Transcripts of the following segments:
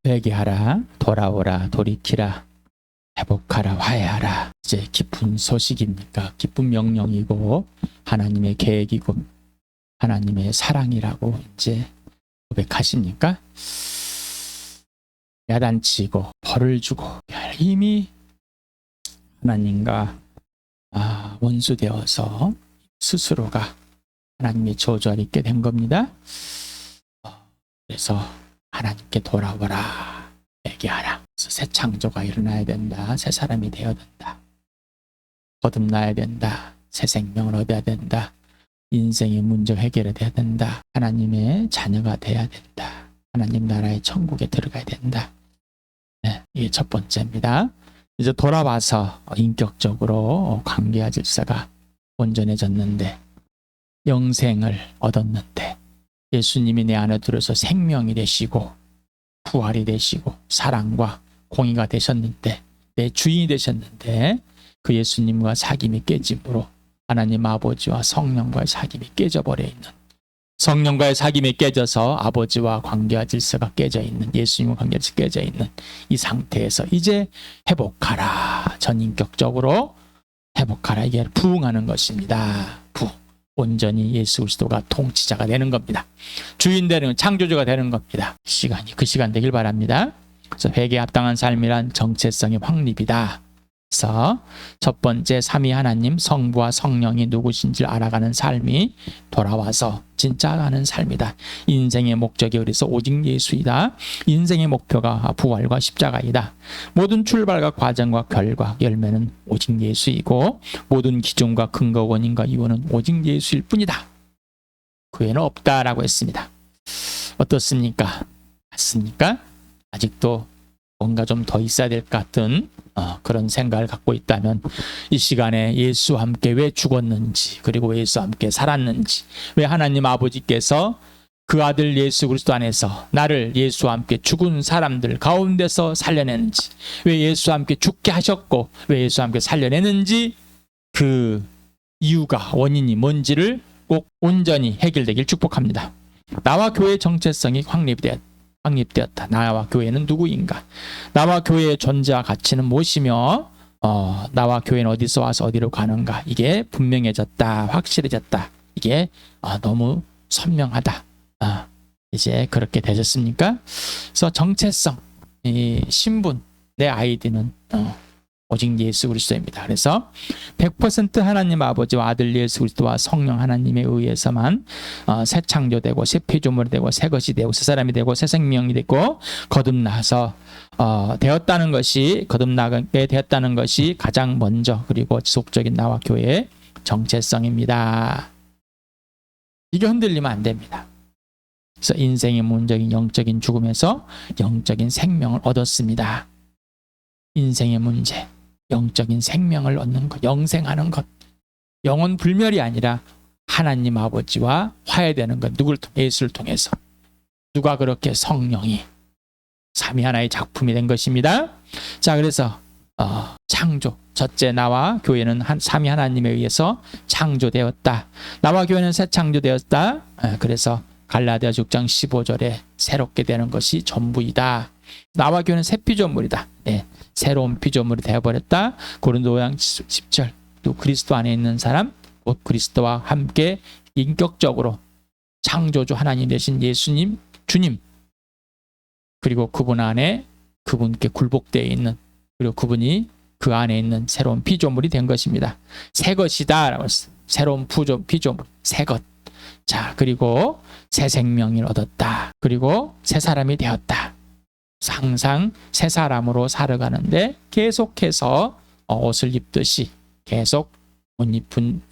회개하라, 돌아오라, 돌이키라, 회복하라, 화해하라. 이제 기쁜 소식입니까? 기쁜 명령이고 하나님의 계획이고 하나님의 사랑이라고 이제 고백하십니까? 야단치고 벌을 주고 이미 하나님과 원수되어서 스스로가 하나님의 저주 아래 있게 된 겁니다. 그래서 하나님께 돌아오라, 회개하라. 그래서 새 창조가 일어나야 된다. 새 사람이 되어야 된다. 거듭나야 된다. 새 생명을 얻어야 된다. 인생의 문제 해결이 돼야 된다. 하나님의 자녀가 돼야 된다. 하나님 나라의 천국에 들어가야 된다. 네, 이게 첫 번째입니다. 이제 돌아와서 인격적으로 관계와 질서가 온전해졌는데, 영생을 얻었는데, 예수님이 내 안에 들어서 생명이 되시고 부활이 되시고 사랑과 공의가 되셨는데, 내 주인이 되셨는데, 그 예수님과 사귐이 깨짐으로 하나님 아버지와 성령과의 사귐이 깨져버려 있는, 성령과의 사귐이 깨져서 아버지와 관계와 질서가 깨져 있는, 예수님과 관계가 깨져 있는 이 상태에서 이제 회복하라, 전인격적으로 회복하라, 이게 부흥하는 것입니다. 온전히 예수 그리스도가 통치자가 되는 겁니다. 주인 되는, 창조주가 되는 겁니다. 그 시간 되길 바랍니다. 그래서 회개에 합당한 삶이란 정체성의 확립이다. 그래서 첫 번째, 삼위 하나님 성부와 성령이 누구신지를 알아가는 삶이 돌아와서 진짜 가는 삶이다. 인생의 목적이 그래서 오직 예수이다. 인생의 목표가 부활과 십자가이다. 모든 출발과 과정과 결과, 열매는 오직 예수이고 모든 기준과 근거, 원인과 이유는 오직 예수일 뿐이다. 그 외에는 없다라고 했습니다. 어떻습니까? 맞습니까? 아직도 뭔가 좀 더 있어야 될 것 같은 그런 생각을 갖고 있다면, 이 시간에 예수와 함께 왜 죽었는지, 그리고 왜 예수와 함께 살았는지, 왜 하나님 아버지께서 그 아들 예수 그리스도 안에서 나를 예수와 함께 죽은 사람들 가운데서 살려냈는지, 왜 예수와 함께 죽게 하셨고 왜 예수와 함께 살려냈는지, 그 이유가, 원인이 뭔지를 꼭 온전히 해결되길 축복합니다. 나와 교회의 정체성이 확립되었다. 나와 교회는 누구인가? 나와 교회의 존재와 가치는 무엇이며 나와 교회는 어디서 와서 어디로 가는가? 이게 분명해졌다. 확실해졌다. 이게 너무 선명하다. 이제 그렇게 되셨습니까? 그래서 정체성, 이 신분, 내 아이디는 오직 예수 그리스도입니다. 그래서 100% 하나님 아버지와 아들 예수 그리스도와 성령 하나님에 의해서만 새 창조되고 새 피조물이 되고 새 것이 되고 새 사람이 되고 새 생명이 되고 거듭나서 되었다는 것이, 거듭나게 되었다는 것이 가장 먼저 그리고 지속적인 나와 교회의 정체성입니다. 이게 흔들리면 안 됩니다. 그래서 인생의 문적인 영적인 죽음에서 영적인 생명을 얻었습니다. 인생의 문제, 영적인 생명을 얻는 것, 영생하는 것, 영혼 불멸이 아니라 하나님 아버지와 화해되는 것. 누구를 통해? 예수를 통해서. 누가 그렇게? 성령이 삼위 하나의 작품이 된 것입니다. 자, 그래서 창조, 첫째, 나와 교회는 삼위 하나님에 의해서 창조되었다. 나와 교회는 새 창조되었다. 그래서 갈라디아 6장 15절에 새롭게 되는 것이 전부이다. 나와 교회는 새 피조물이다. 새로운 피조물이 되어버렸다. 고린도후서 10절, 또 그리스도 안에 있는 사람, 곧 그리스도와 함께 인격적으로 창조주 하나님 되신 예수님, 주님, 그리고 그분 안에 그분께 굴복되어 있는, 그리고 그분이 그 안에 있는 새로운 피조물이 된 것입니다. 새 것이다 라고 했어요. 새로운 피조물, 새 것. 자, 그리고 새 생명을 얻었다. 그리고 새 사람이 되었다. 항상 새 사람으로 살아가는데 계속해서 옷을 입듯이 계속 옷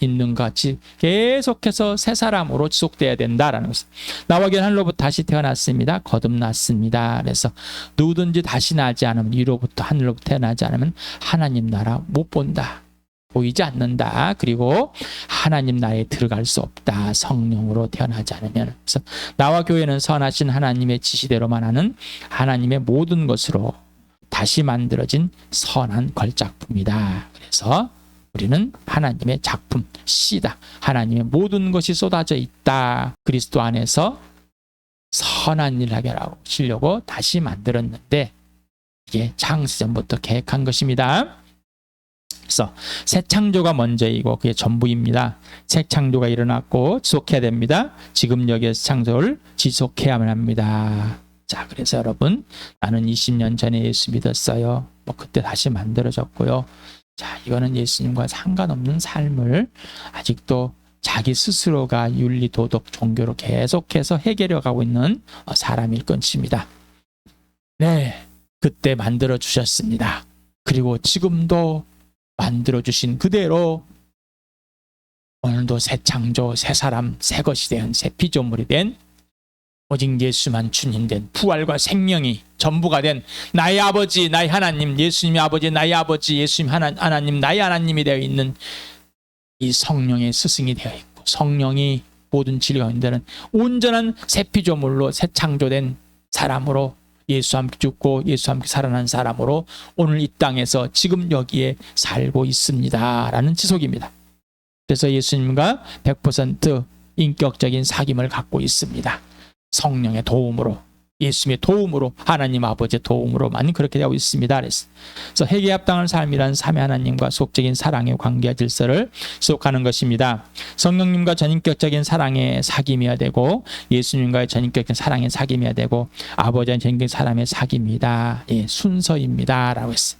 입는 것 같이 계속해서 새 사람으로 지속돼야 된다라는 것입니다. 나와 교회는 하늘로부터 다시 태어났습니다. 거듭났습니다. 그래서 누구든지 다시 나지 않으면, 위로부터 하늘로부터 태어나지 않으면 하나님 나라 못 본다. 보이지 않는다. 그리고 하나님 나라에 들어갈 수 없다. 성령으로 태어나지 않으면. 그래서 나와 교회는 선하신 하나님의 지시대로만 하는 하나님의 모든 것으로 다시 만들어진 선한 걸작품이다. 그래서 우리는 하나님의 작품, 씨다. 하나님의 모든 것이 쏟아져 있다. 그리스도 안에서 선한 일을 하려고 다시 만들었는데 이게 창세전부터 계획한 것입니다. 그래서 새 창조가 먼저이고 그게 전부입니다. 새 창조가 일어났고 지속해야 됩니다. 지금 여기에서 창조를 지속해야만 합니다. 자, 그래서 여러분, 나는 20년 전에 예수 믿었어요. 뭐 그때 다시 만들어졌고요. 자, 이거는 예수님과 상관없는 삶을 아직도 자기 스스로가 윤리, 도덕, 종교로 계속해서 해결해 가고 있는 사람일 것입니다. 네, 그때 만들어 주셨습니다. 그리고 지금도 만들어 주신 그대로 오늘도 새 창조, 새 사람, 새 것이 된, 새 피조물이 된 오직 예수만 주님 된 부활과 생명이 전부가 된 나의 아버지, 나의 하나님, 예수님의 아버지, 나의 아버지, 예수님 하나님, 나의 하나님이 되어 있는 이 성령의 스승이 되어 있고 성령이 모든 진리가 있는 온전한 새 피조물로 새 창조된 사람으로 예수와 함께 죽고 예수와 함께 살아난 사람으로 오늘 이 땅에서 지금 여기에 살고 있습니다 라는 지속입니다. 그래서 예수님과 100% 인격적인 사귐을 갖고 있습니다. 성령의 도움으로, 예수님의 도움으로, 하나님 아버지의 도움으로만 그렇게 되고 있습니다. 그래서 회개에 합당한 삶이란 삼위 하나님과 속적인 사랑의 관계와 질서를 지속하는 것입니다. 성령님과 전인격적인 사랑의 사귐이어야 되고 예수님과의 전인격적인 사랑의 사귐이어야 되고 아버지와 전인격적인 사람의 사귐이다. 예, 순서입니다 라고 했어요.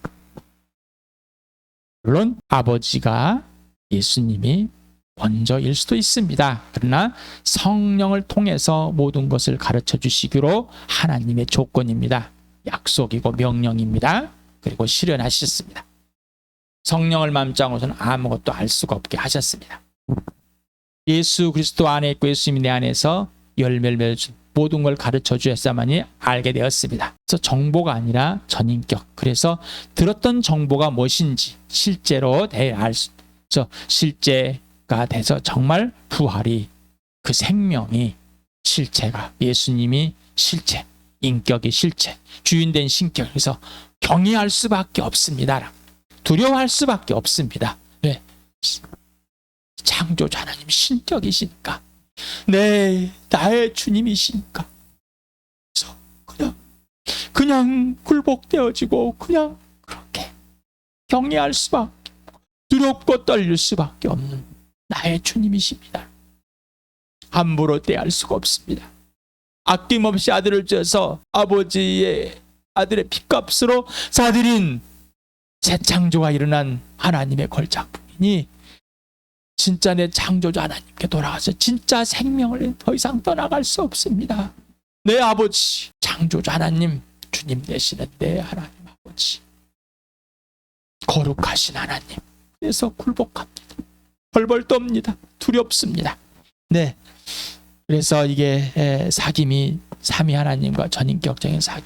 물론 아버지가 예수님이 먼저일 수도 있습니다. 그러나 성령을 통해서 모든 것을 가르쳐 주시기로 하나님의 조건입니다. 약속이고 명령입니다. 그리고 실현하셨습니다. 성령을 맘짱으로서는 아무것도 알 수가 없게 하셨습니다. 예수 그리스도 안에 있고 예수님이 내 안에서 열매를 맺어 모든 걸 가르쳐 주셨사만이 알게 되었습니다. 그래서 정보가 아니라 전인격. 그래서 들었던 정보가 무엇인지 실제로 알 수 있죠. 실제가 돼서 정말 부활이 그 생명이 실체가 예수님이 실체, 인격이 실체, 주인된 신격. 그래서 경외할 수밖에 없습니다. 두려워할 수밖에 없습니다. 왜? 창조주 하나님 신격이시니까. 네, 나의 주님이시니까. 그래서 그냥 굴복되어지고 그냥 그렇게 경외할 수밖에, 두렵고 떨릴 수밖에 없는 나의 주님이십니다. 함부로 대할 수가 없습니다. 아낌없이 아들을 주어서 아버지의 아들의 피값으로 사들인 새 창조가 일어난 하나님의 걸작품이니 진짜 내 창조주 하나님께 돌아가서 진짜 생명을 더 이상 떠나갈 수 없습니다. 내 아버지 창조주 하나님, 주님 되시는 내 하나님 아버지, 거룩하신 하나님. 그래서 굴복합니다. 벌벌 떱니다. 두렵습니다. 네, 그래서 이게 사귐이 삼위 하나님과 전인격적인 사귐이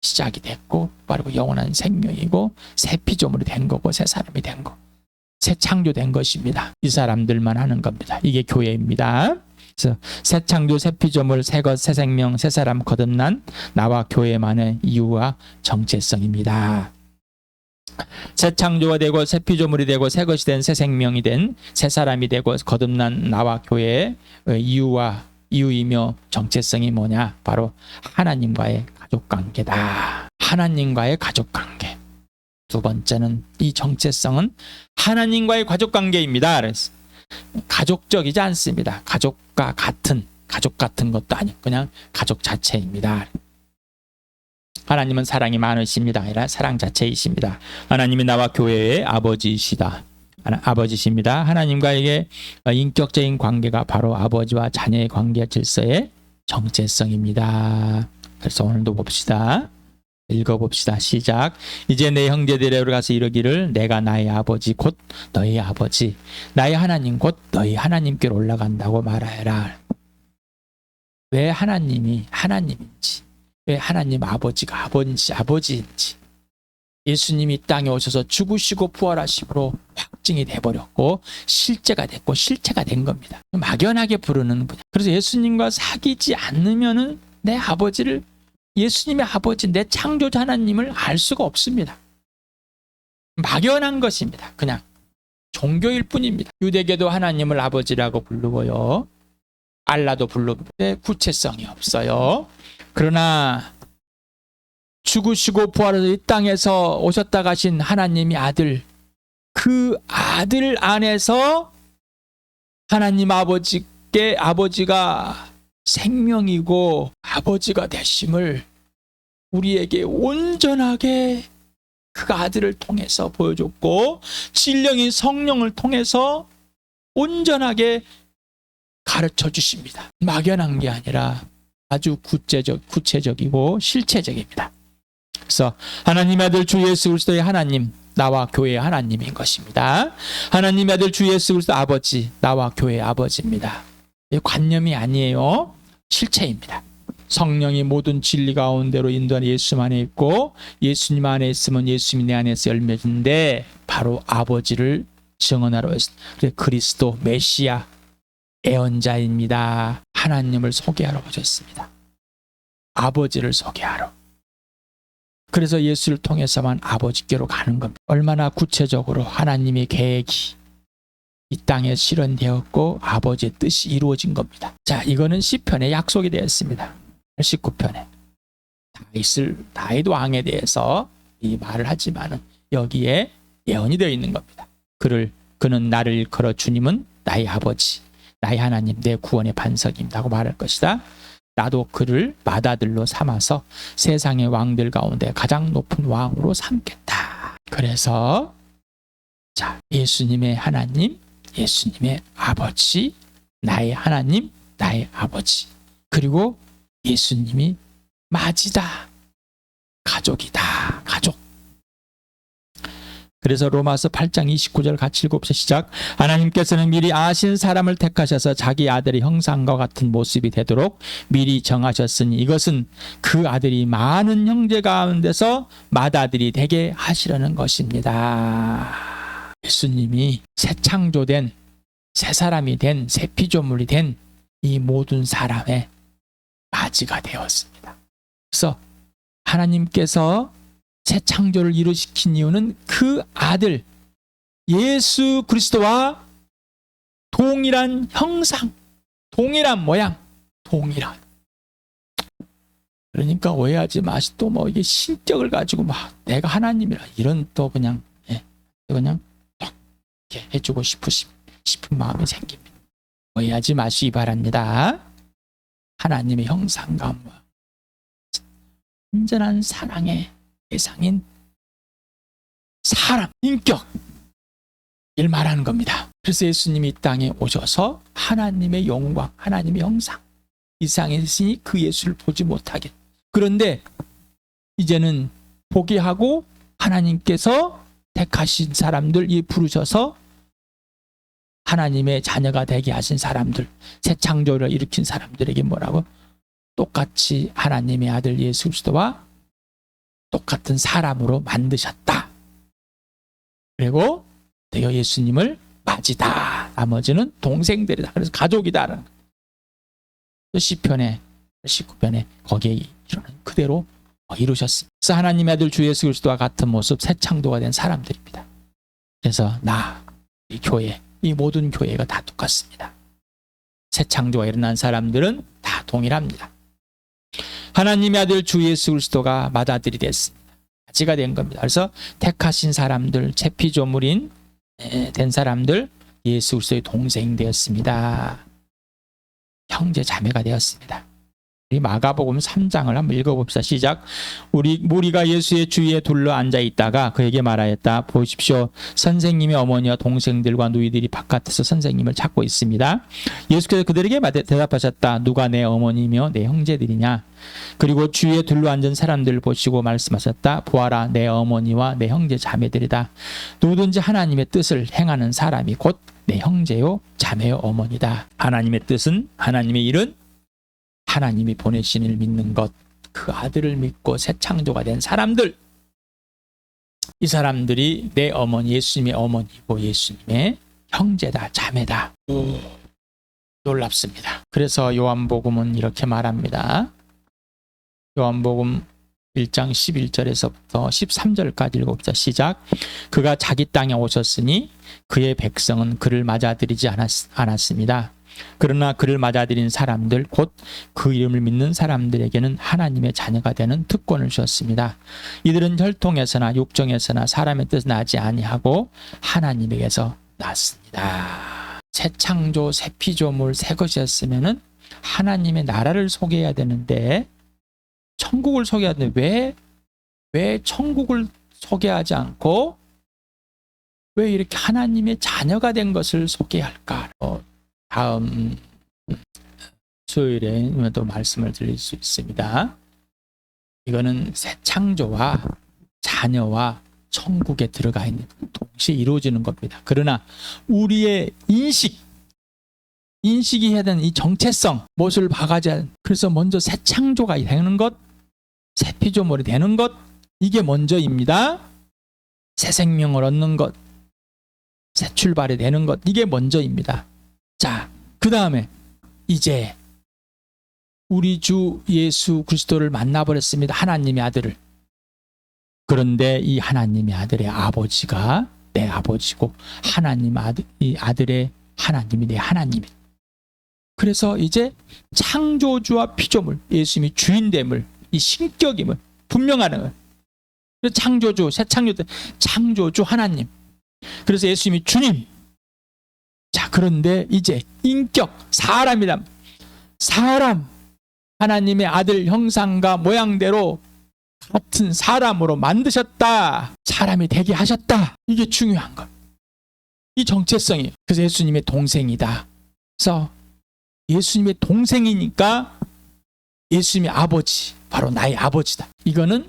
시작이 됐고 바로 영원한 생명이고 새 피조물이 된 거고 새 사람이 된 거, 새 창조된 것입니다. 이 사람들만 하는 겁니다. 이게 교회입니다. 그래서 새 창조, 새 피조물, 새 것, 새 생명, 새 사람 거듭난 나와 교회만의 이유와 정체성입니다. 새 창조가 되고 새 피조물이 되고 새 것이 된 새 생명이 된 새 사람이 되고 거듭난 나와 교회의 이유이며 정체성이 뭐냐? 바로 하나님과의 가족관계다. 하나님과의 가족관계. 두 번째는 이 정체성은 하나님과의 가족관계입니다. 그래서 가족적이지 않습니다. 가족과 같은, 가족 같은 것도 아니고 그냥 가족 자체입니다. 하나님은 사랑이 많으십니다. 아니라 사랑 자체이십니다. 하나님이 나와 교회의 아버지이시다. 아버지십니다. 하나님과의 인격적인 관계가 바로 아버지와 자녀의 관계 질서의 정체성입니다. 그래서 오늘도 봅시다. 읽어봅시다. 시작. 이제 내 형제들에게 가서 이르기를 내가 나의 아버지 곧 너희 아버지, 나의 하나님 곧 너희 하나님께로 올라간다고 말하여라. 왜 하나님이 하나님인지, 왜 하나님 아버지가 아버지인지, 예수님이 땅에 오셔서 죽으시고 부활하심으로 확증이 돼버렸고 실제가 됐고 실체가 된 겁니다. 막연하게 부르는 분야. 그래서 예수님과 사귀지 않으면은 내 아버지를, 예수님의 아버지, 내 창조자 하나님을 알 수가 없습니다. 막연한 것입니다. 그냥 종교일 뿐입니다. 유대교도 하나님을 아버지라고 부르고요. 알라도 부르는데 구체성이 없어요. 그러나 죽으시고 부활하셔서 이 땅에서 오셨다 가신 하나님의 아들, 그 아들 안에서 하나님 아버지가 생명이고 아버지가 되심을 우리에게 온전하게 그 아들을 통해서 보여줬고, 진령인 성령을 통해서 온전하게 가르쳐 주십니다. 막연한 게 아니라 아주 구체적이고 실체적입니다. 그래서 하나님의 아들 주 예수 그리스도의 하나님, 나와 교회의 하나님인 것입니다. 하나님의 아들 주 예수 그리스도 아버지, 나와 교회의 아버지입니다. 관념이 아니에요. 실체입니다. 성령이 모든 진리 가운데로 인도하는 예수 안에 있고, 예수님 안에 있으면 예수님이 내 안에서 열매진데, 바로 아버지를 증언하러 그리스도 메시아 애언자입니다. 하나님을 소개하러 오셨습니다. 아버지를 소개하러. 그래서 예수를 통해서만 아버지께로 가는 겁니다. 얼마나 구체적으로 하나님의 계획이 이 땅에 실현되었고 아버지의 뜻이 이루어진 겁니다. 자, 이거는 시편에 약속이 되었습니다. 89편에 다윗 왕에 대해서 이 말을 하지만은 여기에 예언이 되어 있는 겁니다. 그는 나를 일컬어 주님은 나의 아버지, 나의 하나님, 내 구원의 반석입니다 하고 말할 것이다. 나도 그를 맏아들로 삼아서 세상의 왕들 가운데 가장 높은 왕으로 삼겠다. 그래서 자, 예수님의 하나님, 예수님의 아버지, 나의 하나님, 나의 아버지, 그리고 예수님이 맞이다, 가족이다, 가족. 그래서 로마서 8장 29절 같이 읽어봅시다. 시작. 하나님께서는 미리 아신 사람을 택하셔서 자기 아들의 형상과 같은 모습이 되도록 미리 정하셨으니 이것은 그 아들이 많은 형제 가운데서 맏아들이 되게 하시려는 것입니다. 예수님이 새 창조된, 새 사람이 된, 새 피조물이 된 이 모든 사람의 맞이가 되었습니다. 그래서 하나님께서 새 창조를 이루시킨 이유는 그 아들 예수 그리스도와 동일한 형상, 동일한 모양, 동일한. 그러니까 오해하지 마시. 또 뭐 이게 신격을 가지고 막 내가 하나님이라 이런 또 그냥 그냥 이렇게 해주고 싶은 마음이 생깁니다. 오해하지 마시기 바랍니다. 하나님의 형상과 온전한 사랑의 대상인 사람, 인격, 일 말하는 겁니다. 그래서 예수님이 이 땅에 오셔서 하나님의 영광, 하나님의 형상, 이 세상에 있으니 그 예수를 보지 못하게. 그런데 이제는 보게 하고 하나님께서 택하신 사람들, 이 부르셔서 하나님의 자녀가 되게 하신 사람들, 새 창조를 일으킨 사람들에게 뭐라고? 똑같이 하나님의 아들 예수 그리스도와 똑같은 사람으로 만드셨다. 그리고 내가 예수님을 맞이다. 나머지는 동생들이다. 그래서 가족이다. 시편에 19편에 거기에 이르는 그대로 이루셨습니다. 그래서 하나님의 아들 주 예수 그리스도와 같은 모습, 새 창조가 된 사람들입니다. 그래서 이 교회, 이 모든 교회가 다 똑같습니다. 새 창조가 일어난 사람들은 다 동일합니다. 하나님의 아들 주 예수 그리스도가 맏아들이 됐습니다. 아지가 된 겁니다. 그래서 택하신 사람들, 채피조물인 된 사람들, 예수 그리스도의 동생 되었습니다. 형제 자매가 되었습니다. 우리 마가복음 3장을 한번 읽어봅시다. 시작. 우리 무리가 예수의 주위에 둘러 앉아 있다가 그에게 말하였다. 보십시오. 선생님의 어머니와 동생들과 누이들이 바깥에서 선생님을 찾고 있습니다. 예수께서 그들에게 대답하셨다. 누가 내 어머니며 내 형제들이냐? 그리고 주위에 둘러 앉은 사람들을 보시고 말씀하셨다. 보아라, 내 어머니와 내 형제 자매들이다. 누구든지 하나님의 뜻을 행하는 사람이 곧 내 형제요 자매요 어머니다. 하나님의 뜻은, 하나님의 일은 하나님이 보내신 이를 믿는 것, 그 아들을 믿고 새 창조가 된 사람들, 이 사람들이 내 어머니, 예수님의 어머니고 예수님의 형제다, 자매다. 놀랍습니다. 그래서 요한복음은 이렇게 말합니다. 요한복음 1장 11절에서부터 13절까지 읽어봅시다. 시작. 그가 자기 땅에 오셨으니 그의 백성은 그를 맞아들이지 않았습니다. 그러나 그를 맞아들인 사람들, 곧 그 이름을 믿는 사람들에게는 하나님의 자녀가 되는 특권을 주었습니다. 이들은 혈통에서나 육정에서나 사람의 뜻 나지 아니하고 하나님에게서 났습니다. 새 창조, 새 피조물, 새 것이었으면은 하나님의 나라를 소개해야 되는데, 천국을 소개해야 되는데 왜 천국을 소개하지 않고 왜 이렇게 하나님의 자녀가 된 것을 소개할까? 다음 수요일에 또 말씀을 드릴 수 있습니다. 이거는 새 창조와 자녀와 천국에 들어가 있는 동시에 이루어지는 겁니다. 그러나 우리의 인식이 해야 되는 이 정체성, 무엇을 봐가자. 그래서 먼저 새 창조가 되는 것, 새 피조물이 되는 것, 이게 먼저입니다. 새 생명을 얻는 것, 새 출발이 되는 것, 이게 먼저입니다. 자, 그 다음에 이제 우리 주 예수 그리스도를 만나버렸습니다. 하나님의 아들을. 그런데 이 하나님의 아들의 아버지가 내 아버지고 하나님 이 아들의 하나님이 내 하나님이. 그래서 이제 창조주와 피조물, 예수님이 주인됨을, 이 신격임을 분명하는 거예요. 창조주, 새 창조주 하나님. 그래서 예수님이 주님. 자, 그런데 이제 인격, 사람이다. 사람, 하나님의 아들 형상과 모양대로 같은 사람으로 만드셨다. 사람이 되게 하셨다. 이게 중요한 것. 이 정체성이에요. 그래서 예수님의 동생이다. 그래서 예수님의 동생이니까 예수님의 아버지, 바로 나의 아버지다. 이거는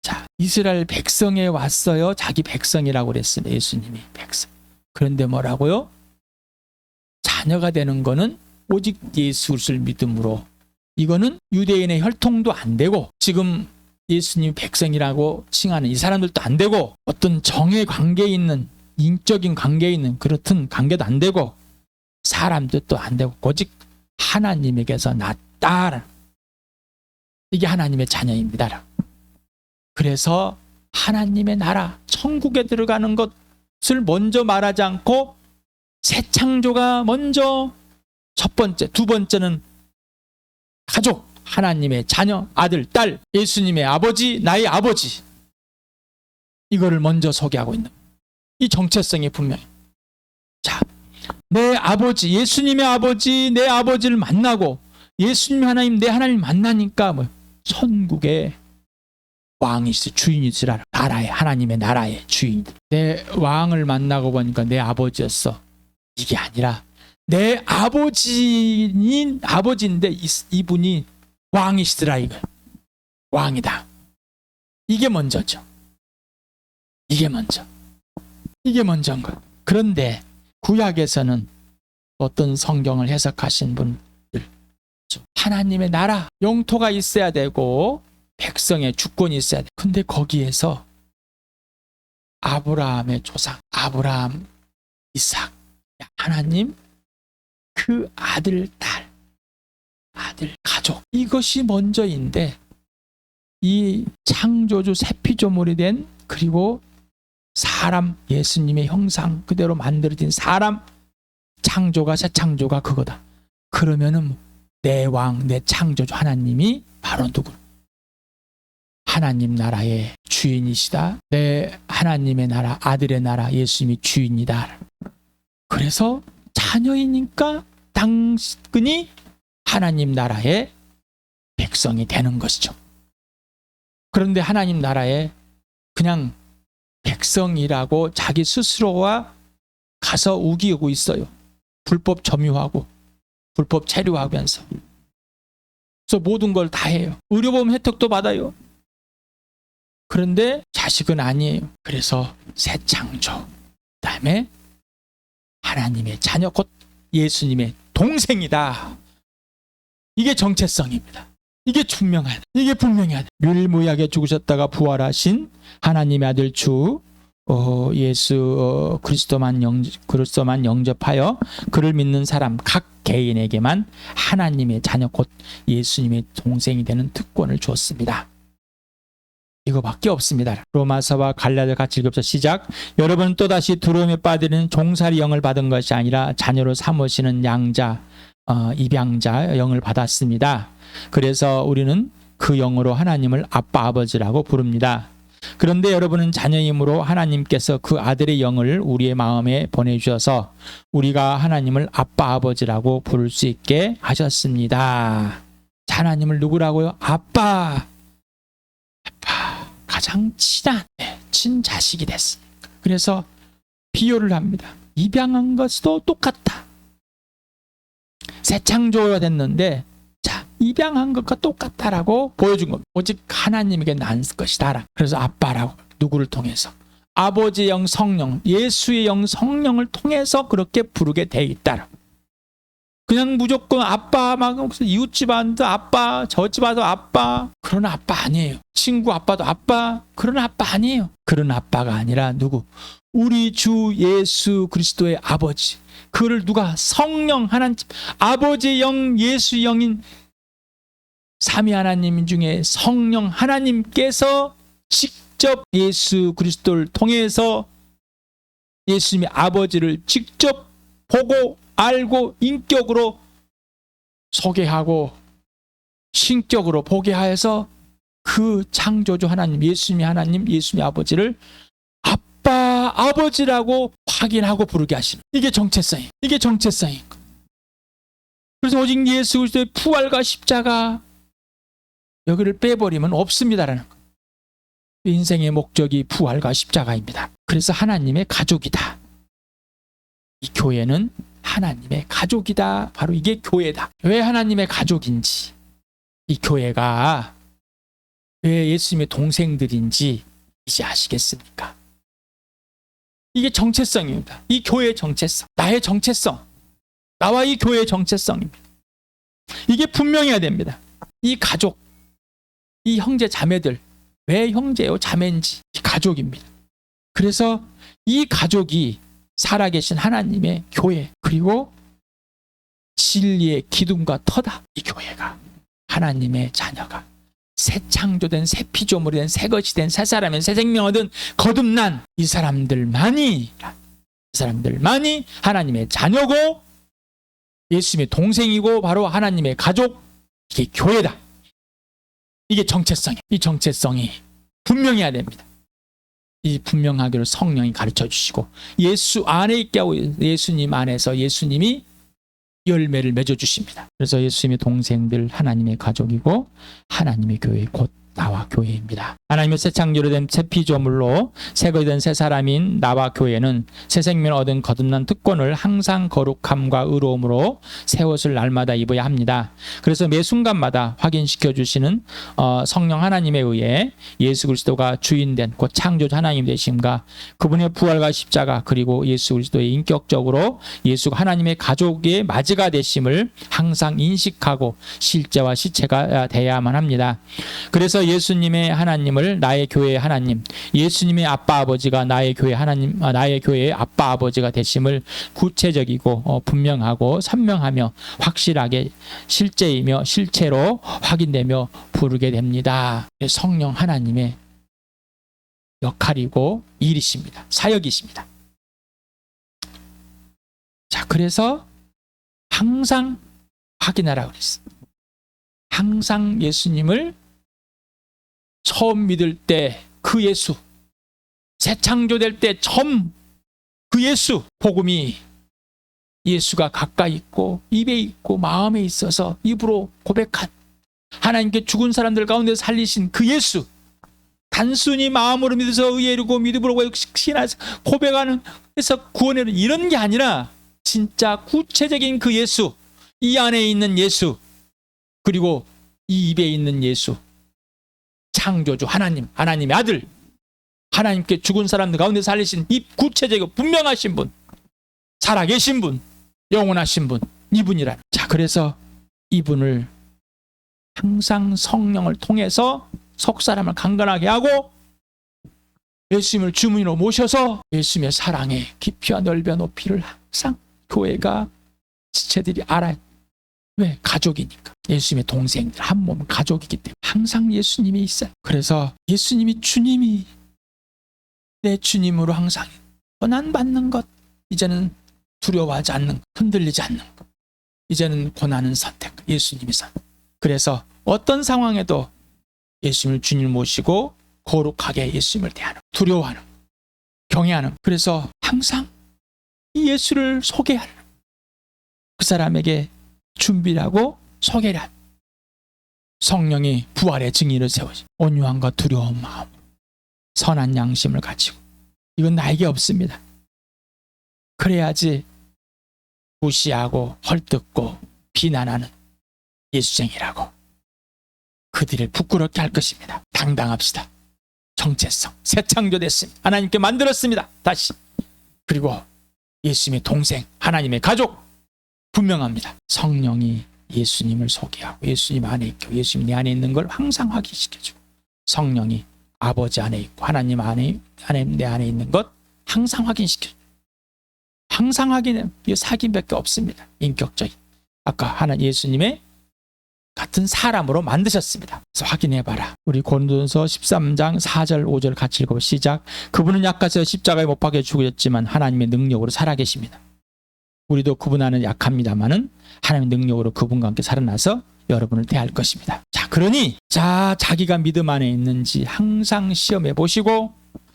자, 이스라엘 백성에 왔어요. 자기 백성이라고 그랬습니다. 예수님이 백성. 그런데 뭐라고요? 자녀가 되는 거는 오직 예수 그리스도를 믿음으로. 이거는 유대인의 혈통도 안 되고, 지금 예수님 백성이라고 칭하는 이 사람들도 안 되고, 어떤 정의 관계에 있는, 인적인 관계에 있는 그렇든 관계도 안 되고, 사람들도 안 되고, 오직 하나님에게서 났다. 이게 하나님의 자녀입니다. 그래서 하나님의 나라, 천국에 들어가는 것을 먼저 말하지 않고 새 창조가 먼저 첫 번째, 두 번째는 가족, 하나님의 자녀, 아들, 딸, 예수님의 아버지, 나의 아버지. 이거를 먼저 소개하고 있는 이 정체성이 분명해. 자, 내 아버지, 예수님의 아버지, 내 아버지를 만나고 예수님 하나님, 내 하나님 만나니까 천국의 왕이시, 주인이시라. 나라의, 하나님의 나라의 주인. 내 왕을 만나고 보니까 내 아버지였어. 이게 아니라 내 아버지인데 이분이 왕이시더라. 이거 왕이다. 이게 먼저죠. 이게 먼저인 거예요. 그런데 구약에서는 어떤 성경을 해석하신 분들, 하나님의 나라, 영토가 있어야 되고 백성의 주권이 있어야 돼. 근데 거기에서 아브라함의 조상, 아브라함, 이삭, 하나님, 그 아들, 딸, 아들, 가족, 이것이 먼저인데, 이 창조주 새 피조물이 된, 그리고 사람, 예수님의 형상 그대로 만들어진 사람, 창조가, 새 창조가 그거다. 그러면은 내 왕, 내 창조주 하나님이 바로 누구? 하나님 나라의 주인이시다. 내 하나님의 나라, 아들의 나라, 예수님이 주인이다. 그래서 자녀이니까 당신이 하나님 나라의 백성이 되는 것이죠. 그런데 하나님 나라에 그냥 백성이라고 자기 스스로와 가서 우기고 있어요. 불법 점유하고 불법 체류하면서. 그래서 모든 걸 다 해요. 의료보험 혜택도 받아요. 그런데 자식은 아니에요. 그래서 새 창조, 그다음에 하나님의 자녀, 곧 예수님의 동생이다. 이게 정체성입니다. 이게 분명하다. 이게 분명하다. 유일무이하게 죽으셨다가 부활하신 하나님의 아들 주 예수 그리스도만 영접하여 그를 믿는 사람 각 개인에게만 하나님의 자녀, 곧 예수님의 동생이 되는 특권을 주었습니다. 이거밖에 없습니다. 로마서와 갈라디아 같이 읽읍시다. 시작. 여러분 또다시 두려움에 빠지는 종살이 영을 받은 것이 아니라 자녀로 삼으시는 양자, 입양자 영을 받았습니다. 그래서 우리는 그 영으로 하나님을 아빠 아버지라고 부릅니다. 그런데 여러분은 자녀이므로 하나님께서 그 아들의 영을 우리의 마음에 보내주셔서 우리가 하나님을 아빠 아버지라고 부를 수 있게 하셨습니다. 하나님을 누구라고요? 아빠. 가장 친한 친자식이 됐습니다. 그래서 비유를 합니다. 입양한 것도 똑같다. 새 창조가 됐는데 자, 입양한 것과 똑같다라고 보여준 겁니다. 오직 하나님에게 난 것이다. 그래서 아빠라고 누구를 통해서 아버지의 영 성령, 예수의 영 성령을 통해서 그렇게 부르게 돼 있다. 그냥 무조건 아빠 막 이웃집 안도 아빠, 저집 와도 아빠, 그런 아빠 아니에요. 친구 아빠도 아빠, 그런 아빠 아니에요. 그런 아빠가 아니라 누구? 우리 주 예수 그리스도의 아버지. 그를 누가? 성령 하나님, 아버지의 영, 예수의 영인 삼위 하나님 중에 성령 하나님께서 직접 예수 그리스도를 통해서 예수님의 아버지를 직접 보고 알고 인격으로 소개하고 신격으로 보게 하여서 그 창조주 하나님, 예수님의 하나님, 예수님의 아버지를 아빠, 아버지라고 확인하고 부르게 하시는, 이게 정체성이에요. 이게 정체성이에요. 그래서 오직 예수 그리스도의 부활과 십자가 여기를 빼버리면 없습니다라는 거예요. 인생의 목적이 부활과 십자가입니다. 그래서 하나님의 가족이다. 이 교회는 하나님의 가족이다. 바로 이게 교회다. 왜 하나님의 가족인지, 이 교회가 왜 예수님의 동생들인지 이제 아시겠습니까? 이게 정체성입니다. 이 교회의 정체성, 나의 정체성, 나와 이 교회의 정체성입니다. 이게 분명해야 됩니다. 이 가족, 이 형제 자매들, 왜 형제요 자매인지, 이 가족입니다. 그래서 이 가족이 살아계신 하나님의 교회, 그리고 진리의 기둥과 터다. 이 교회가 하나님의 자녀가 새 창조된, 새 피조물이 된, 새 것이 된, 새 사람의 새 생명 얻은 거듭난 이 사람들만이 하나님의 자녀고 예수님의 동생이고 바로 하나님의 가족, 이게 교회다. 이게 정체성이에요. 이 정체성이 분명해야 됩니다. 이 분명하기를 성령이 가르쳐 주시고 예수 안에 있게 하고 예수님 안에서 예수님이 열매를 맺어 주십니다. 그래서 예수님의 동생들 하나님의 가족이고 하나님의 교회, 곧 나와 교회입니다. 하나님의 새 창조로 된 새 피조물로 새 것이 된 새 사람인 나와 교회는 새 생명을 얻은 거듭난 특권을 항상 거룩함과 의로움으로 새 옷을 날마다 입어야 합니다. 그래서 매 순간마다 확인시켜 주시는 성령 하나님에 의해 예수 그리스도가 주인된 곧 창조주 하나님 되심과 그분의 부활과 십자가, 그리고 예수 그리스도의 인격적으로 예수가 하나님의 가족의 맞이가 되심을 항상 인식하고 실제와 시체가 돼야만 합니다. 그래서 예수님의 하나님을 나의 교회의 하나님, 예수님의 아빠 아버지가 나의 교회 하나님, 나의 교회의 아빠 아버지가 되심을 구체적이고 분명하고 선명하며 확실하게 실제이며 실체로 확인되며 부르게 됩니다. 성령 하나님의 역할이고 일이십니다. 사역이십니다. 자, 그래서 항상 확인하라고 그랬어요. 항상 예수님을 처음 믿을 때 그 예수, 새 창조될 때 처음 그 예수, 복음이 예수가 가까이 있고 입에 있고 마음에 있어서 입으로 고백한 하나님께 죽은 사람들 가운데 살리신 그 예수, 단순히 마음으로 믿어서 의에 이르고 믿음으로 신하서 고백하는, 그래서 구원에는 이런 게 아니라 진짜 구체적인 그 예수, 이 안에 있는 예수, 그리고 이 입에 있는 예수, 창조주 하나님, 하나님의 아들, 하나님께 죽은 사람들 가운데 살리신 이 구체적이고 분명하신 분, 살아계신 분, 영원하신 분, 이분이라. 자, 그래서 이분을 항상 성령을 통해서 속 사람을 강건하게 하고 예수님을 주문으로 모셔서 예수님의 사랑의 깊이와 넓이와 높이를 항상 교회가 지체들이 알아요. 왜? 가족이니까. 예수님의 동생들 한 몸 가족이기 때문에 항상 예수님이 있어요. 그래서 예수님이 주님이 내 주님으로 항상 고난받는 것, 이제는 두려워하지 않는 것, 흔들리지 않는 것, 이제는 고난은 선택, 예수님이 선택. 그래서 어떤 상황에도 예수님을 주님 모시고 거룩하게 예수님을 대하는, 두려워하는, 경외하는, 그래서 항상 이 예수를 소개하는, 그 사람에게 준비를 하고 소개를 하는, 성령이 부활의 증인을 세우시, 온유함과 두려운 마음, 선한 양심을 가지고, 이건 나에게 없습니다. 그래야지 무시하고 헐뜯고 비난하는 예수쟁이라고 그들을 부끄럽게 할 것입니다. 당당합시다. 정체성, 새 창조됐습니다. 하나님께 만들었습니다. 다시. 그리고 예수님의 동생, 하나님의 가족, 분명합니다. 성령이 예수님을 소개하고 예수님 안에 있고 예수님 내 안에 있는 걸 항상 확인시켜주고, 성령이 아버지 안에 있고 하나님 안에 내 안에 있는 것 항상 확인시켜주고, 항상 확인해. 이 사귐밖에 없습니다. 인격적인. 아까 예수님의 같은 사람으로 만드셨습니다. 그래서 확인해봐라. 우리 고린도전서 13장 4절 5절 같이 읽어 시작. 그분은 약하셔서 십자가에 못 박혀 죽으셨지만 하나님의 능력으로 살아계십니다. 우리도 그분 안에 약합니다마는 하나님의 능력으로 그분과 함께 살아나서 여러분을 대할 것입니다. 자, 그러니 자기가 믿음 안에 있는지 항상 시험해 보시고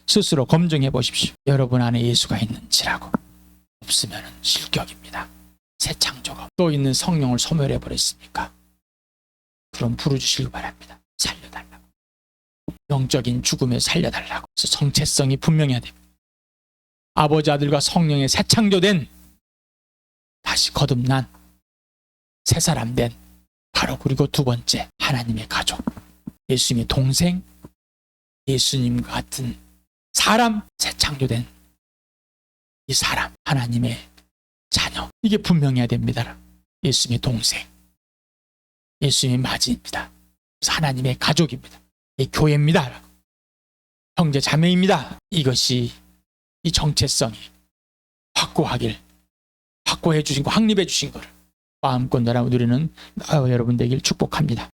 스스로 검증해 보십시오. 여러분 안에 예수가 있는지라고. 없으면 실격입니다. 새 창조가 또 있는 성령을 소멸해 버렸습니까? 그럼 부르주시기 바랍니다. 살려달라고. 영적인 죽음에 살려달라고. 그래서 정체성이 분명해야 됩니다. 아버지 아들과 성령의 새 창조된, 다시 거듭난 새 사람 된, 바로. 그리고 두 번째, 하나님의 가족, 예수님의 동생, 예수님과 같은 사람, 새 창조된 이 사람, 하나님의 자녀. 이게 분명해야 됩니다. 예수님의 동생, 예수님의 맞이입니다. 하나님의 가족입니다. 이 교회입니다. 형제 자매입니다. 이것이, 이 정체성이 확고해 주신 거, 확립해 주신 것을 마음껏 누리는 여러분 되길 축복합니다.